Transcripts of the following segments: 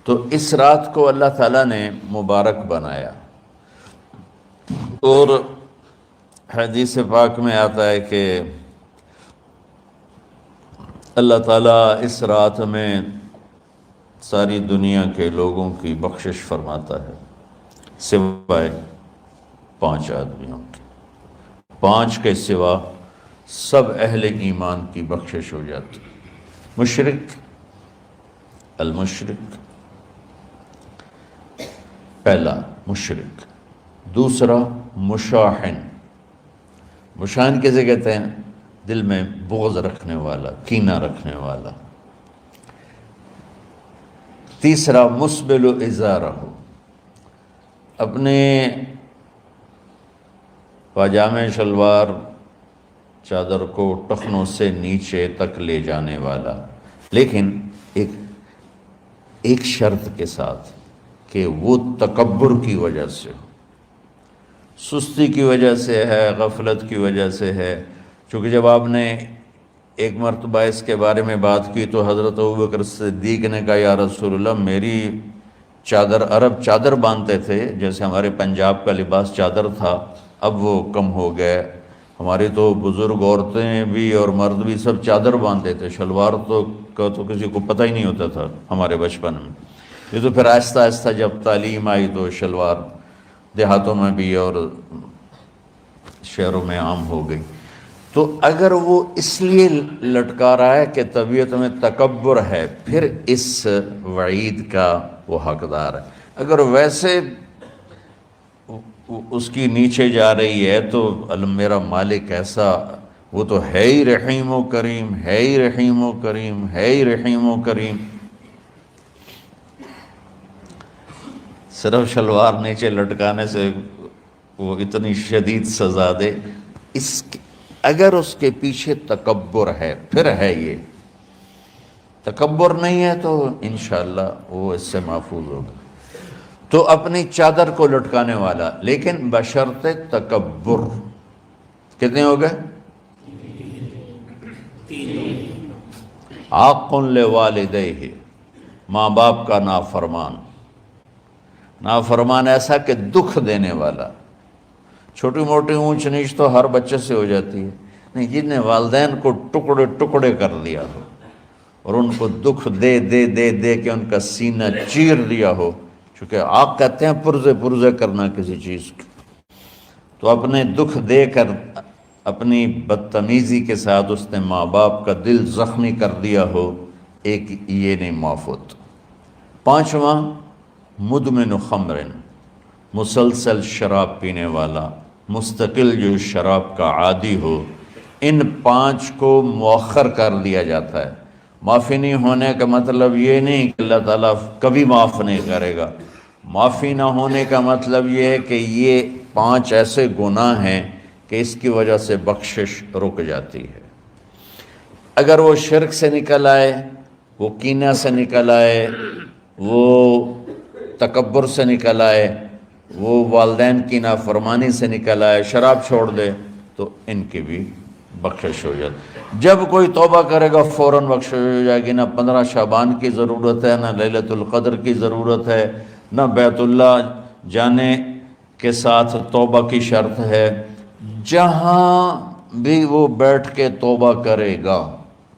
تو اس رات کو اللہ تعالیٰ نے مبارک بنایا، اور حدیث پاک میں آتا ہے کہ اللہ تعالیٰ اس رات میں ساری دنیا کے لوگوں کی بخشش فرماتا ہے سوائے 5 آدمیوں کی، 5 کے سوا سب اہل ایمان کی بخشش ہو جاتی۔ مشرک، المشرک، پہلا مشرک، دوسرا مشاحن، مشاحن کسے کہتے ہیں؟ دل میں بغض رکھنے والا، کینہ رکھنے والا۔ تیسرا مسبل ازارہ، اپنے پاجامے شلوار چادر کو ٹخنوں سے نیچے تک لے جانے والا، لیکن ایک شرط کے ساتھ کہ وہ تکبر کی وجہ سے ہو، سستی کی وجہ سے ہے، غفلت کی وجہ سے ہے۔ چونکہ جب آپ نے ایک مرتبہ اس کے بارے میں بات کی تو حضرت ابوبکر صدیق نے کہا یا رسول اللہ، میری چادر، عرب چادر باندھتے تھے جیسے ہمارے پنجاب کا لباس چادر تھا، اب وہ کم ہو گئے، ہماری تو بزرگ عورتیں بھی اور مرد بھی سب چادر باندھتے تھے، شلوار کا تو کسی کو پتہ ہی نہیں ہوتا تھا ہمارے بچپن میں۔ یہ تو پھر آہستہ آہستہ جب تعلیم آئی تو شلوار دیہاتوں میں بھی اور شہروں میں عام ہو گئی۔ تو اگر وہ اس لیے لٹکا رہا ہے کہ طبیعت میں تکبر ہے، پھر اس وعید کا وہ حقدار ہے۔ اگر ویسے اس کی نیچے جا رہی ہے تو میرا مالک ایسا، وہ تو ہے ہی رحیم و کریم، ہے ہی رحیم و کریم، ہے ہی رحیم و کریم، صرف شلوار نیچے لٹکانے سے وہ اتنی شدید سزا دے۔ اگر اس کے پیچھے تکبر ہے، پھر ہے یہ، تکبر نہیں ہے تو انشاءاللہ وہ اس سے محفوظ ہوگا۔ تو اپنی چادر کو لٹکانے والا، لیکن بشرط تکبر۔ کتنے ہو گئے؟ عاق لوالدیہ، ماں باپ کا نافرمان، نافرمان ایسا کہ دکھ دینے والا۔ چھوٹی موٹی اونچ نیچ تو ہر بچے سے ہو جاتی ہے، نہیں، جن نے والدین کو ٹکڑے ٹکڑے کر دیا ہو اور ان کو دکھ دے دے دے دے کے ان کا سینہ چیر دیا ہو، چونکہ آپ کہتے ہیں پرزے پرزے کرنا کسی چیز کی، تو اپنے دکھ دے کر، اپنی بدتمیزی کے ساتھ اس نے ماں باپ کا دل زخمی کر دیا ہو، ایک یہ نہیں معاف ہوتا۔ 5واں مدمن خمر، مسلسل شراب پینے والا، مستقل جو شراب کا عادی ہو۔ ان 5 کو مؤخر کر دیا جاتا ہے۔ معافی نہیں ہونے کا مطلب یہ نہیں کہ اللہ تعالیٰ کبھی معاف نہیں کرے گا، معافی نہ ہونے کا مطلب یہ ہے کہ یہ 5 ایسے گناہ ہیں کہ اس کی وجہ سے بخشش رک جاتی ہے۔ اگر وہ شرک سے نکل آئے، وہ کینہ سے نکل آئے، وہ تکبر سے نکل آئے، وہ والدین کی نافرمانی سے نکل آئے، شراب چھوڑ دے، تو ان کی بھی بخشش ہو جاتی۔ جب کوئی توبہ کرے گا فوراً بخشش ہو جائے گی۔ نہ 15 شعبان کی ضرورت ہے، نہ لیلۃ القدر کی ضرورت ہے، نہ بیت اللہ جانے کے ساتھ توبہ کی شرط ہے۔ جہاں بھی وہ بیٹھ کے توبہ کرے گا،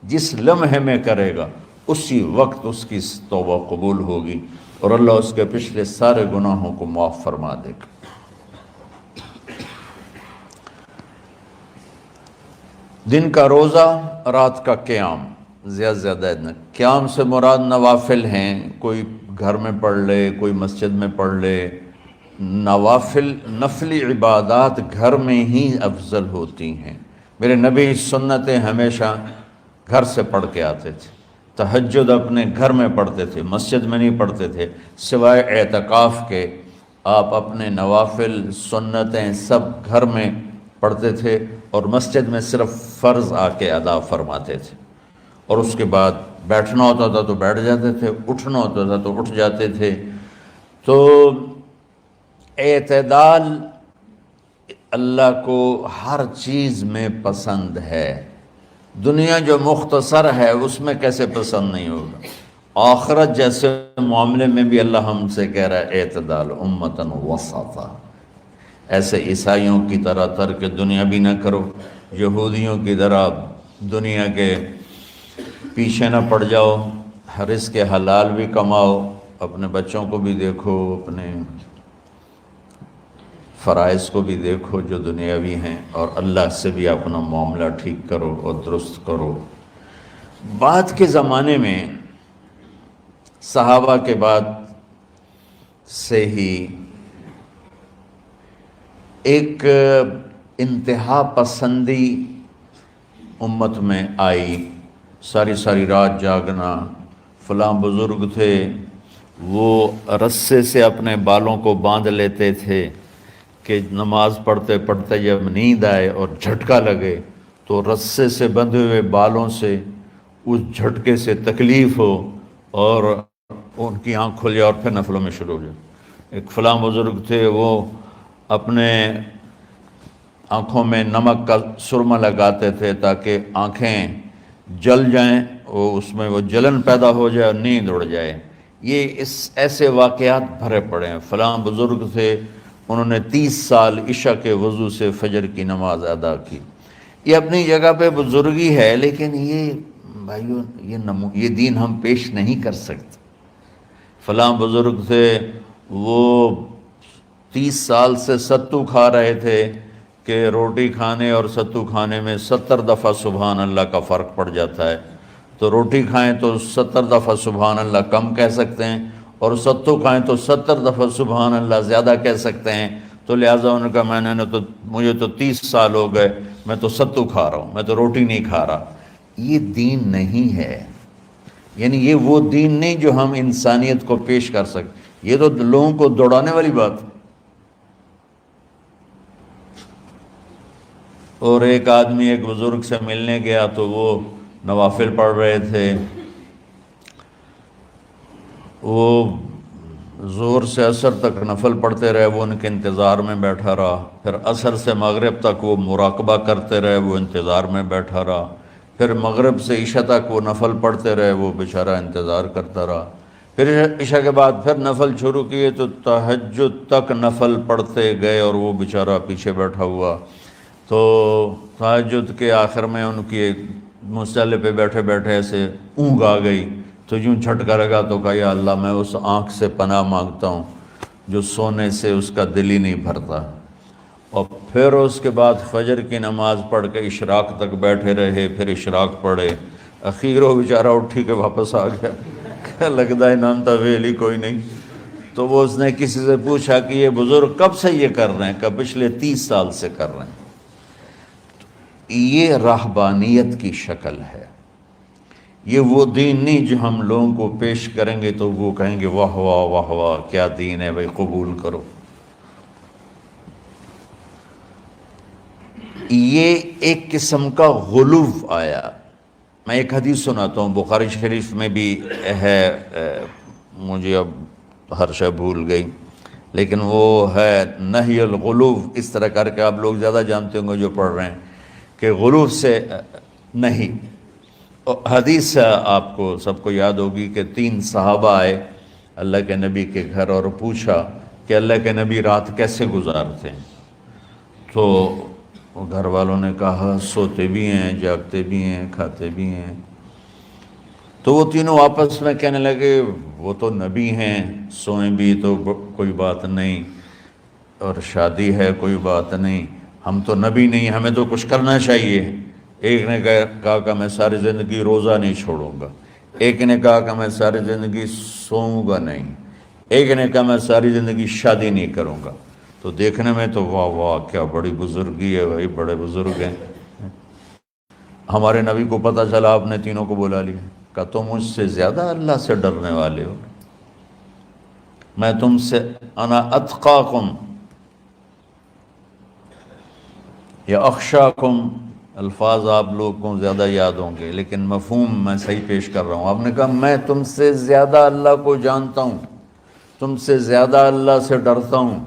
جس لمحے میں کرے گا، اسی وقت اس کی توبہ قبول ہوگی اور اللہ اس کے پچھلے سارے گناہوں کو معاف فرما دے گا۔ دن کا روزہ، رات کا قیام، زیادہ زیادہ قیام سے مراد نوافل ہیں، کوئی گھر میں پڑھ لے، کوئی مسجد میں پڑھ لے۔ نوافل، نفلی عبادات گھر میں ہی افضل ہوتی ہیں۔ میرے نبی سنتیں ہمیشہ گھر سے پڑھ کے آتے تھے، تہجد اپنے گھر میں پڑھتے تھے، مسجد میں نہیں پڑھتے تھے، سوائے اعتکاف کے آپ اپنے نوافل سنتیں سب گھر میں پڑھتے تھے، اور مسجد میں صرف فرض آ کے ادا فرماتے تھے، اور اس کے بعد بیٹھنا ہوتا تھا تو بیٹھ جاتے تھے، اٹھنا ہوتا تھا تو اٹھ جاتے تھے۔ تو اعتدال اللہ کو ہر چیز میں پسند ہے۔ دنیا جو مختصر ہے اس میں کیسے پسند نہیں ہوگا؟ آخرت جیسے معاملے میں بھی اللہ ہم سے کہہ رہا ہے اعتدال امتن وسطا، ایسے عیسائیوں کی طرح ترک دنیا بھی نہ کرو، یہودیوں کی طرح دنیا کے پیچھے نہ پڑ جاؤ، رزق حلال بھی کماؤ، اپنے بچوں کو بھی دیکھو، اپنے فرائض کو بھی دیکھو جو دنیاوی ہیں، اور اللہ سے بھی اپنا معاملہ ٹھیک کرو اور درست کرو۔ بعد کے زمانے میں صحابہ کے بعد سے ہی ایک انتہا پسندی امت میں آئی، ساری ساری رات جاگنا، فلاں بزرگ تھے وہ رسے سے اپنے بالوں کو باندھ لیتے تھے کہ نماز پڑھتے پڑھتے جب نیند آئے اور جھٹکا لگے تو رسے سے بندھے ہوئے بالوں سے اس جھٹکے سے تکلیف ہو اور ان کی آنکھ کھل جائے اور پھر نفلوں میں شروع ہو جائے۔ ایک فلاں بزرگ تھے وہ اپنے آنکھوں میں نمک کا سرما لگاتے تھے تاکہ آنکھیں جل جائیں، اس میں وہ جلن پیدا ہو جائے اور نیند اڑ جائے۔ یہ ایسے واقعات بھرے پڑے ہیں۔ فلاں بزرگ تھے، انہوں نے 30 سال عشاء کے وضو سے فجر کی نماز ادا کی۔ یہ اپنی جگہ پہ بزرگی ہے، لیکن یہ بھائیو یہ دین ہم پیش نہیں کر سکتے۔ فلاں بزرگ تھے وہ 30 سال سے ستو کھا رہے تھے کہ روٹی کھانے اور ستو کھانے میں 70 دفعہ سبحان اللہ کا فرق پڑ جاتا ہے، تو روٹی کھائیں تو 70 دفعہ سبحان اللہ کم کہہ سکتے ہیں، اور ستو کھائیں تو 70 دفعہ سبحان اللہ زیادہ کہہ سکتے ہیں۔ تو لہٰذا انہوں نے کہا مجھے تو 30 سال ہو گئے، میں تو ستو کھا رہا ہوں، میں تو روٹی نہیں کھا رہا۔ یہ دین نہیں ہے، یعنی یہ وہ دین نہیں جو ہم انسانیت کو پیش کر سکتے، یہ تو لوگوں کو دوڑانے والی بات۔ اور ایک آدمی ایک بزرگ سے ملنے گیا تو وہ نوافل پڑھ رہے تھے، وہ زور سے عصر تک نفل پڑھتے رہے، وہ ان کے انتظار میں بیٹھا رہا، پھر عصر سے مغرب تک وہ مراقبہ کرتے رہے، وہ انتظار میں بیٹھا رہا، پھر مغرب سے عشاء تک وہ نفل پڑھتے رہے، وہ بیچارہ انتظار کرتا رہا، پھر عشاء کے بعد پھر نفل شروع کیے تو تہجد تک نفل پڑھتے گئے اور وہ بیچارہ پیچھے بیٹھا ہوا۔ تو تہجد کے آخر میں ان کی مصلی پہ بیٹھے بیٹھے ایسے اونگ آ گئی، تو یوں جھٹکا لگا تو کہا یا اللہ میں اس آنکھ سے پناہ مانگتا ہوں جو سونے سے اس کا دل ہی نہیں بھرتا۔ اور پھر اس کے بعد فجر کی نماز پڑھ کے اشراق تک بیٹھے رہے، پھر اشراق پڑھے، اخیر وہ بیچارہ اٹھی کے واپس آ گیا، لگتا ہے نام تھا ویلی کوئی نہیں۔ تو وہ اس نے کسی سے پوچھا کہ یہ بزرگ کب سے یہ کر رہے ہیں؟ کہ پچھلے 30 سال سے کر رہے ہیں۔ یہ راہبانیت کی شکل ہے، یہ وہ دین نہیں جو ہم لوگوں کو پیش کریں گے تو وہ کہیں گے واہ واہ واہ واہ کیا دین ہے بھائی، قبول کرو۔ یہ ایک قسم کا غلو آیا۔ میں ایک حدیث سناتا ہوں، بخاری شریف میں بھی ہے، مجھے اب ہر شے بھول گئی، لیکن وہ ہے نہی الغلو، اس طرح کر کے آپ لوگ زیادہ جانتے ہوں گے جو پڑھ رہے ہیں کہ غلو سے نہیں۔ حدیث آپ کو سب کو یاد ہوگی کہ 3 صحابہ آئے اللہ کے نبی کے گھر اور پوچھا کہ اللہ کے نبی رات کیسے گزارتے ہیں؟ تو گھر والوں نے کہا سوتے بھی ہیں، جاگتے بھی ہیں، کھاتے بھی ہیں۔ تو وہ تینوں آپس میں کہنے لگے وہ تو نبی ہیں، سوئیں بھی تو کوئی بات نہیں، اور شادی ہے کوئی بات نہیں، ہم تو نبی نہیں، ہمیں تو کچھ کرنا چاہیے۔ ایک نے کہا کہ میں ساری زندگی روزہ نہیں چھوڑوں گا، ایک نے کہا کہ میں ساری زندگی سوؤں گا نہیں، ایک نے کہا میں ساری زندگی شادی نہیں کروں گا۔ تو دیکھنے میں تو واہ واہ کیا بڑی بزرگی ہے بھائی، بڑے بزرگ ہیں۔ ہمارے نبی کو پتہ چلا، آپ نے تینوں کو بلا لیا، کہ تم مجھ سے زیادہ اللہ سے ڈرنے والے ہو، میں تم سے انا اتقاکم یا اخشاکم، الفاظ آپ لوگوں کو زیادہ یاد ہوں گے لیکن مفہوم میں صحیح پیش کر رہا ہوں۔ آپ نے کہا میں تم سے زیادہ اللہ کو جانتا ہوں، تم سے زیادہ اللہ سے ڈرتا ہوں،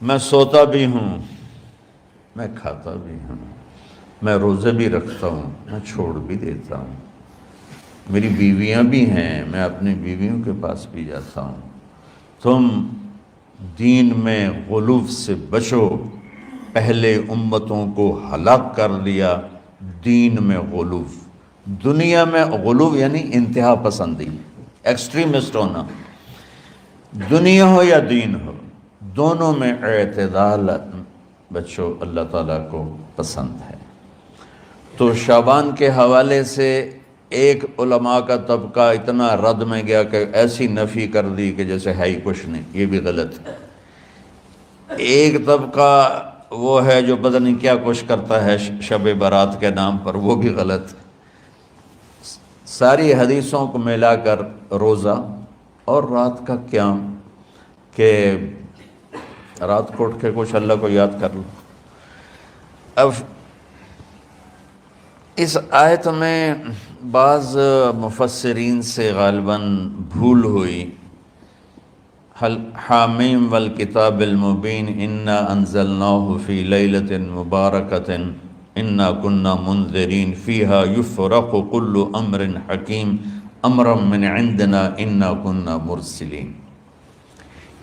میں سوتا بھی ہوں، میں کھاتا بھی ہوں، میں روزے بھی رکھتا ہوں، میں چھوڑ بھی دیتا ہوں، میری بیویاں بھی ہیں، میں اپنی بیویوں کے پاس بھی جاتا ہوں، تم دین میں غلو سے بچو، پہلے امتوں کو ہلاک کر دیا دین میں غلو۔ دنیا میں غلو یعنی انتہا پسندی، ایکسٹریمسٹ ہونا، دنیا ہو یا دین ہو، دونوں میں اعتدال بچو، اللہ تعالیٰ کو پسند ہے۔ تو شعبان کے حوالے سے ایک علماء کا طبقہ اتنا رد میں گیا کہ ایسی نفی کر دی کہ جیسے ہے ہی کچھ نہیں، یہ بھی غلط ہے۔ ایک طبقہ وہ ہے جو پتہ نہیں کیا کچھ کرتا ہے شب برات کے نام پر، وہ بھی غلط۔ ساری حدیثوں کو ملا کر روزہ اور رات کا قیام، کہ رات کو اٹھ کے کچھ اللہ کو یاد کر لو۔ اب اس آیت میں بعض مفسرین سے غالباً بھول ہوئی، حامیم والکتاب المبین انا انزلناہ فی لیلۃ مبارکۃ انا کنا منذرین فیہا یفرق کل امر حکیم امرا من عندنا انا کنا مرسلین۔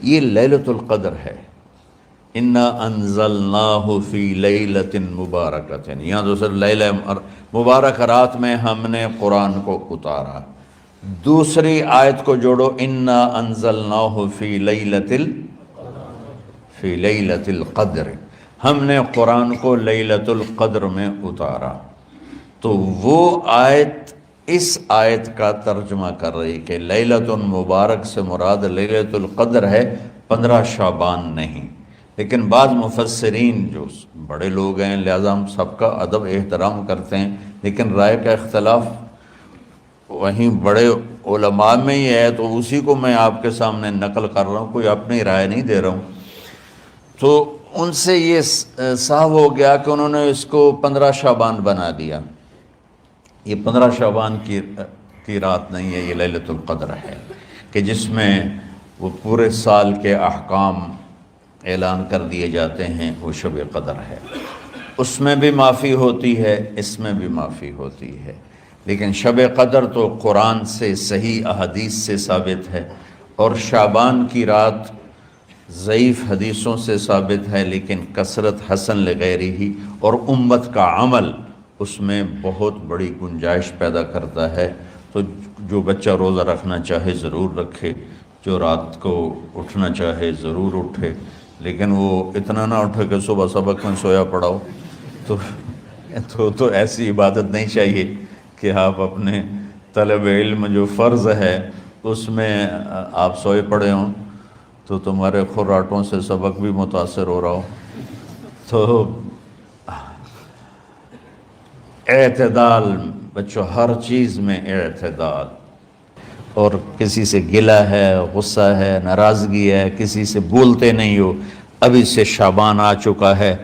یہ لیلۃ القدر ہے، انا انزلناہ فی لیلۃ مبارکۃ، یہاں دوسرا لیلہ مبارک رات میں ہم نے قرآن کو اتارا۔ دوسری آیت کو جوڑو، انا انزلناہ فی لیلۃ القدر، ہم نے قرآن کو لیلۃ القدر میں اتارا۔ تو وہ آیت اس آیت کا ترجمہ کر رہی کہ لیلۃ مبارک سے مراد لیلۃ القدر ہے، 15 شعبان نہیں۔ لیکن بعض مفسرین جو بڑے لوگ ہیں، لہذا ہم سب کا ادب احترام کرتے ہیں، لیکن رائے کا اختلاف وہیں بڑے علماء میں ہی ہے، تو اسی کو میں آپ کے سامنے نقل کر رہا ہوں، کوئی اپنی رائے نہیں دے رہا ہوں۔ تو ان سے یہ صاف ہو گیا کہ انہوں نے اس کو 15 شعبان بنا دیا۔ یہ 15 شعبان کی رات نہیں ہے، یہ لیلۃ القدر ہے، کہ جس میں وہ پورے سال کے احکام اعلان کر دیے جاتے ہیں، وہ شب قدر ہے۔ اس میں بھی معافی ہوتی ہے، اس میں بھی معافی ہوتی ہے، لیکن شب قدر تو قرآن سے صحیح احادیث سے ثابت ہے، اور شعبان کی رات ضعیف حدیثوں سے ثابت ہے، لیکن کثرت حسن لغیرہ اور امت کا عمل اس میں بہت بڑی گنجائش پیدا کرتا ہے۔ تو جو بچہ روزہ رکھنا چاہے ضرور رکھے، جو رات کو اٹھنا چاہے ضرور اٹھے، لیکن وہ اتنا نہ اٹھے کہ صبح سبق میں سویا پڑا ہو۔ تو ایسی عبادت نہیں چاہیے کہ آپ اپنے طلب علم جو فرض ہے اس میں آپ سوئے پڑے ہوں، تو تمہارے خراٹوں سے سبق بھی متاثر ہو رہا ہو۔ تو اعتدال بچوں، ہر چیز میں اعتدال، اور کسی سے گلہ ہے، غصہ ہے، ناراضگی ہے، کسی سے بولتے نہیں ہو۔ ابھی سے شعبان آ چکا ہے،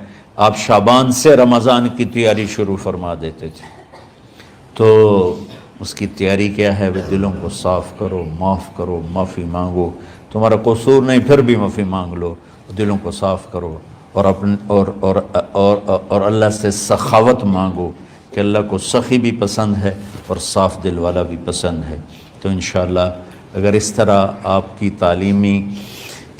آپ شعبان سے رمضان کی تیاری شروع فرما دیتے تھے، تو اس کی تیاری کیا ہے؟ وہ دلوں کو صاف کرو، معاف کرو، معافی مانگو، تمہارا قصور نہیں پھر بھی معافی مانگ لو، دلوں کو صاف کرو، اور اللہ سے سخاوت مانگو، کہ اللہ کو سخی بھی پسند ہے اور صاف دل والا بھی پسند ہے۔ تو انشاءاللہ اگر اس طرح آپ کی تعلیمی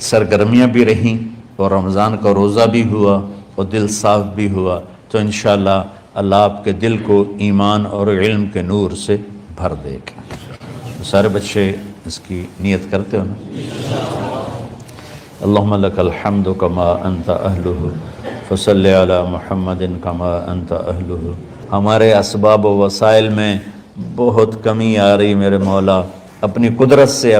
سرگرمیاں بھی رہیں اور رمضان کا روزہ بھی ہوا اور دل صاف بھی ہوا، تو انشاءاللہ اللہ آپ کے دل کو ایمان اور علم کے نور سے بھر دے گا۔ سارے بچے اس کی نیت کرتے ہو نا؟ اللہم لک الحمد کما انت اہلہ فصلی علی محمد کما انت اہلہ۔ ہمارے اسباب و وسائل میں بہت کمی آ رہی میرے مولا، اپنی قدرت سے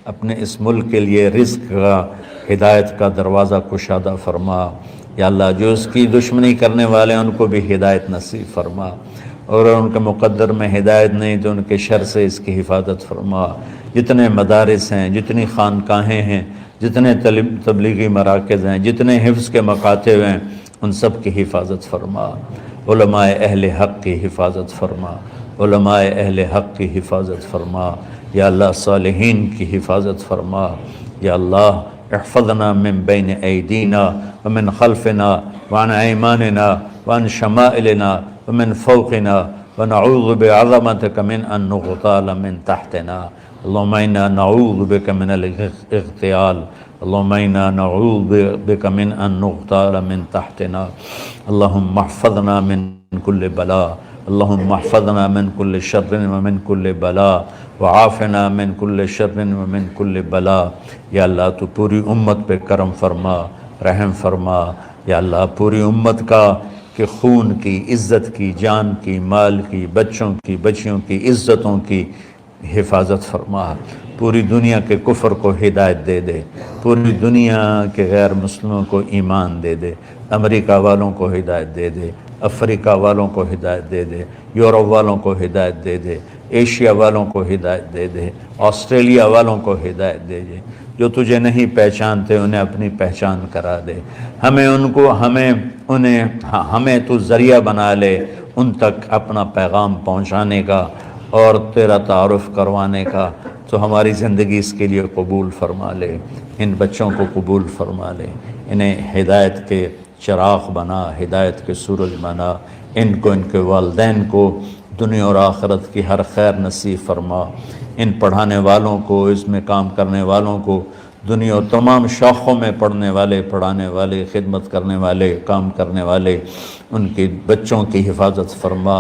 اپنے اس ملک کے لیے رزق کا، ہدایت کا دروازہ کشادہ فرما۔ یا اللہ، جو اس کی دشمنی کرنے والے ہیں ان کو بھی ہدایت نصیب فرما، اور ان کے مقدر میں ہدایت نہیں تو ان کے شر سے اس کی حفاظت فرما۔ جتنے مدارس ہیں، جتنی خانقاہیں ہیں، جتنے تبلیغی مراکز ہیں، جتنے حفظ کے مکاتب ہیں، ان سب کی حفاظت فرما۔ علماء اہل حق کی حفاظت فرما، علماء اہل حق کی حفاظت فرما۔ یا اللہ، صالحین کی حفاظت فرما۔ یا اللہ، احفظنا من بین ایدینا ومن خلفنا وعن ایماننا وعن شمائلنا ومن فوقنا ونعوذ بعظمتك من أن نغتال من تحتنا اللهم إنا نعوذ بك من الاغتيال اللهم إنا نعوذ بك من أن نغتال من تحتنا اللهم احفظنا من كل بلاء اللهم احفظنا من كل شر ومن كل بلاء وعافنا من كل شر ومن كل بلاء یا اللہ تو پوری امت پہ کرم فرما رحم فرما یا اللہ پوری امت کا کہ خون کی عزت کی جان کی مال کی بچوں کی بچیوں کی عزتوں کی حفاظت فرما پوری دنیا کے کفر کو ہدایت دے دے پوری دنیا کے غیر مسلموں کو ایمان دے دے امریکہ والوں کو ہدایت دے دے افریقہ والوں کو ہدایت دے دے یورپ والوں کو ہدایت دے دے ایشیا والوں کو ہدایت دے دے آسٹریلیا والوں کو ہدایت دے دے جو تجھے نہیں پہچانتے انہیں اپنی پہچان کرا دے ہمیں تو ذریعہ بنا لے ان تک اپنا پیغام پہنچانے کا اور تیرا تعارف کروانے کا تو ہماری زندگی اس کے لیے قبول فرما لے ان بچوں کو قبول فرما لے انہیں ہدایت کے چراغ بنا ہدایت کے سورج بنا ان کو ان کے والدین کو دنیا اور آخرت کی ہر خیر نصیب فرما ان پڑھانے والوں کو اس میں کام کرنے والوں کو دنیا اور تمام شاخوں میں پڑھنے والے پڑھانے والے خدمت کرنے والے کام کرنے والے ان کے بچوں کی حفاظت فرما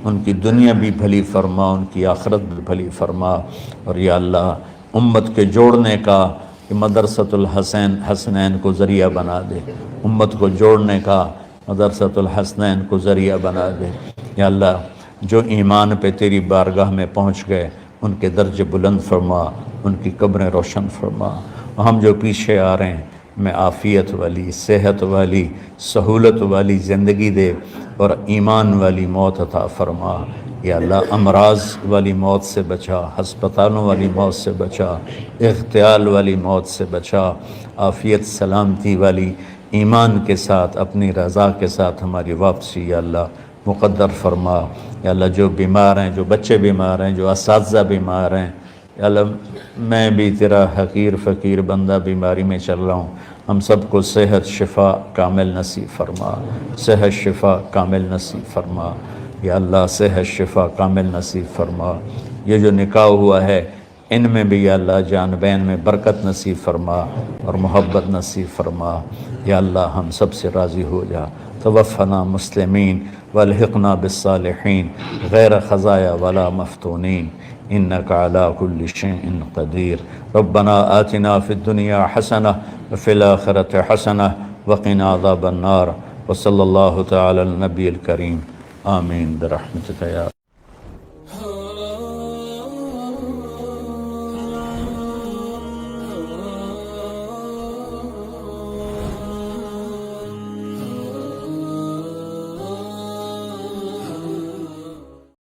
ان کی دنیا بھی بھلی فرما ان کی آخرت بھی بھلی فرما اور یا اللہ امت کے جوڑنے کا کہ مدرسۃ الحسنین کو ذریعہ بنا دے امت کو جوڑنے کا مدرسۃ الحسنین کو ذریعہ بنا دے یا اللہ جو ایمان پہ تیری بارگاہ میں پہنچ گئے ان کے درجے بلند فرما ان کی قبریں روشن فرما ہم جو پیچھے آ رہے ہیں میں عافیت والی صحت والی سہولت والی زندگی دے اور ایمان والی موت عطا فرما یا اللہ امراض والی موت سے بچا ہسپتالوں والی موت سے بچا اغتیال والی موت سے بچا عافیت سلامتی والی ایمان کے ساتھ اپنی رضا کے ساتھ ہماری واپسی یا اللہ مقدر فرما یا اللہ جو بیمار ہیں جو بچے بیمار ہیں جو اساتذہ بیمار ہیں یا اللہ میں بھی تیرا حقیر فقیر بندہ بیماری میں چل رہا ہوں ہم سب کو صحت شفا کامل نصیب فرما صحت شفا کامل نصیب فرما یا اللہ صحت شفا کامل نصیب فرما یہ جو نکاح ہوا ہے ان میں بھی یا اللہ جان بین میں برکت نصیب فرما اور محبت نصیب فرما یا اللہ ہم سب سے راضی ہو جا توفنا مسلمین والحقنا بالصالحین غیر خزایا ولا مفتونین انک علی کل شیء قدیر ربنا آتنا فی الدنیا حسنہ وفی الآخرۃ حسنہ وقنا عذاب النار وصلی اللہ تعالی النبی الکریم آمین برحمتک یا